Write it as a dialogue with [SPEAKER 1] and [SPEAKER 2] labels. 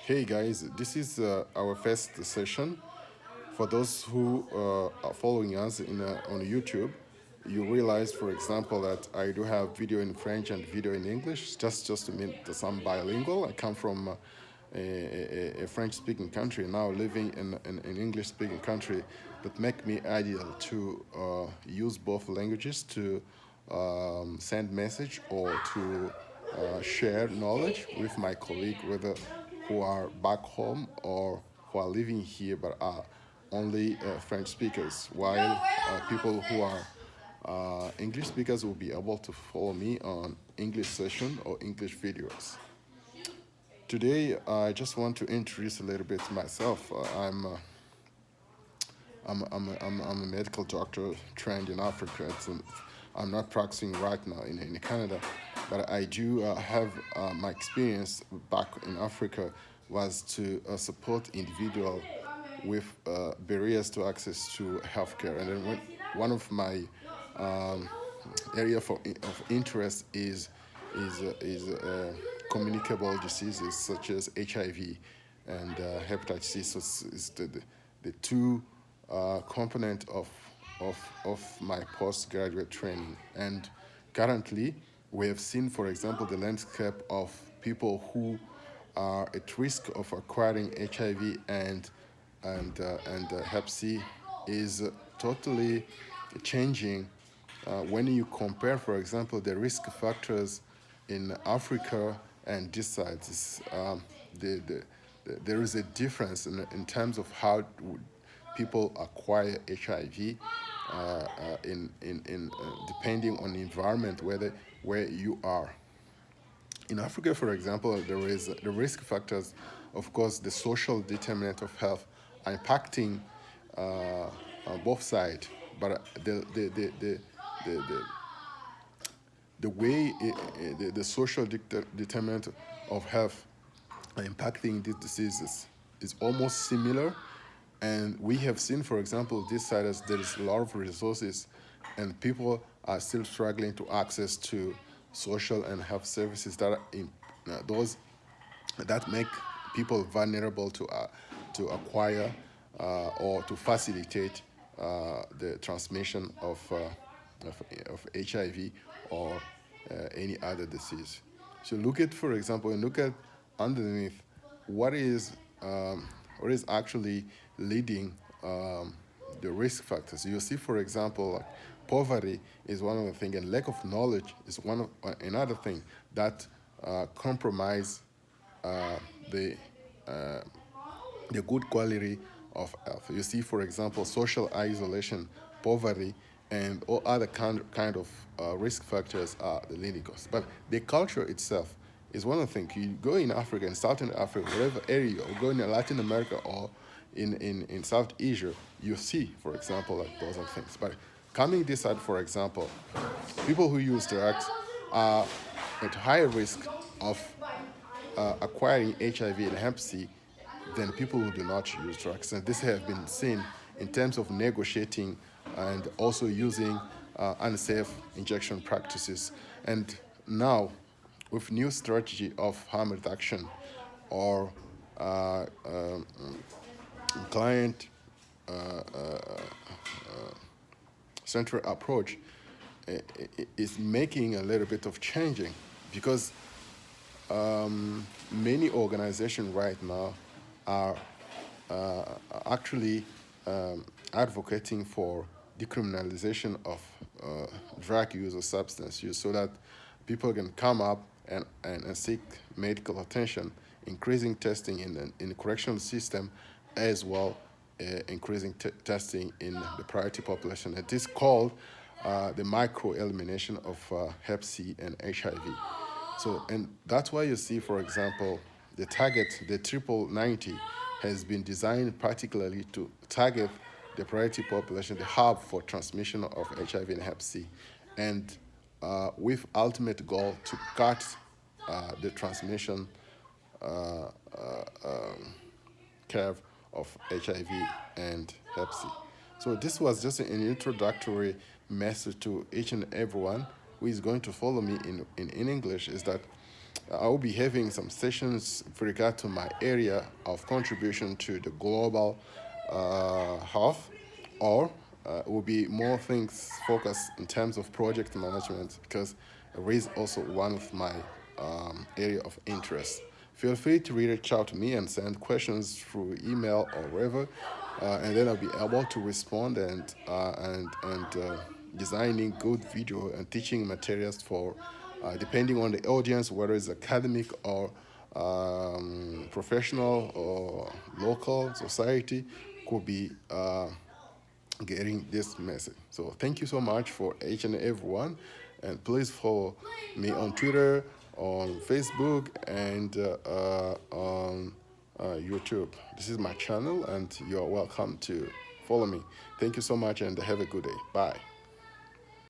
[SPEAKER 1] Hey guys, this is our first session. For those who are following us on YouTube, you realize, for example, that I do have video in French and video in English, just to mean that I'm bilingual. I come from a French-speaking country, now living in an English-speaking country, that make me ideal to use both languages to send message or to share knowledge with my colleague, whether who are back home or who are living here but are only French speakers, while people who are English speakers will be able to follow me on English session or English videos. Today, I just want to introduce a little bit myself. I'm a medical doctor trained in Africa. I'm not practicing right now in Canada, but I do have my experience back in Africa was to support individual with barriers to access to healthcare. And then one of my um, area of interest is communicable diseases such as HIV and hepatitis C. So it's the two component of my postgraduate training. And currently, we have seen, for example, the landscape of people who are at risk of acquiring HIV and Hep C is totally changing when you compare, for example, the risk factors in Africa and this side. The, the, there is a difference in terms of how people acquire HIV depending on the environment where you are. In Africa, for example, there is the risk factors, of course, the social determinant of health are impacting both sides. But the way the social determinant of health are impacting these diseases is almost similar. And we have seen, for example, this side as there is a lot of resources and people are still struggling to access to social and health services that are in those that make people vulnerable to acquire or to facilitate the transmission of HIV or any other disease. So look at, for example, and look at underneath what is what is actually leading the risk factors. You see, for example, like poverty is one of the things, and lack of knowledge is one of another thing that compromise uh, the uh, the good quality of health. You see, for example, social isolation, poverty, and all other kind of risk factors are the leading cause. But the culture itself is one of the things. You go in Africa, in Southern Africa, whatever area, or go in Latin America or in South Asia, you see, for example, like those are things. But coming this side, for example, people who use drugs are at higher risk of acquiring HIV and Hep C than people who do not use drugs. And this has been seen in terms of negotiating and also using unsafe injection practices. And now, with new strategy of harm reduction or client central approach, is making a little bit of changing because many organizations right now are actually advocating for decriminalization of drug use or substance use so that people can come up and seek medical attention, increasing testing in the correctional system as well, increasing testing in the priority population. It is called the micro elimination of Hep C and HIV. So, and that's why you see, for example, the target, the triple 90, has been designed particularly to target the priority population, the hub for transmission of HIV and Hep C, and with ultimate goal to cut the transmission uh, curve of HIV and Hep C. So this was just an introductory message to each and everyone who is going to follow me in English is that I will be having some sessions with regard to my area of contribution to the global health, or it will be more things focused in terms of project management, because it is also one of my area of interest. Feel free to reach out to me and send questions through email or wherever, and then I'll be able to respond and designing good video and teaching materials for, depending on the audience, whether it's academic or professional or local society, could be getting this message. So thank you so much for each and everyone, and please follow me on Twitter, on Facebook, and on YouTube. This is my channel, and you're welcome to follow me. Thank you so much, and have a good day. Bye.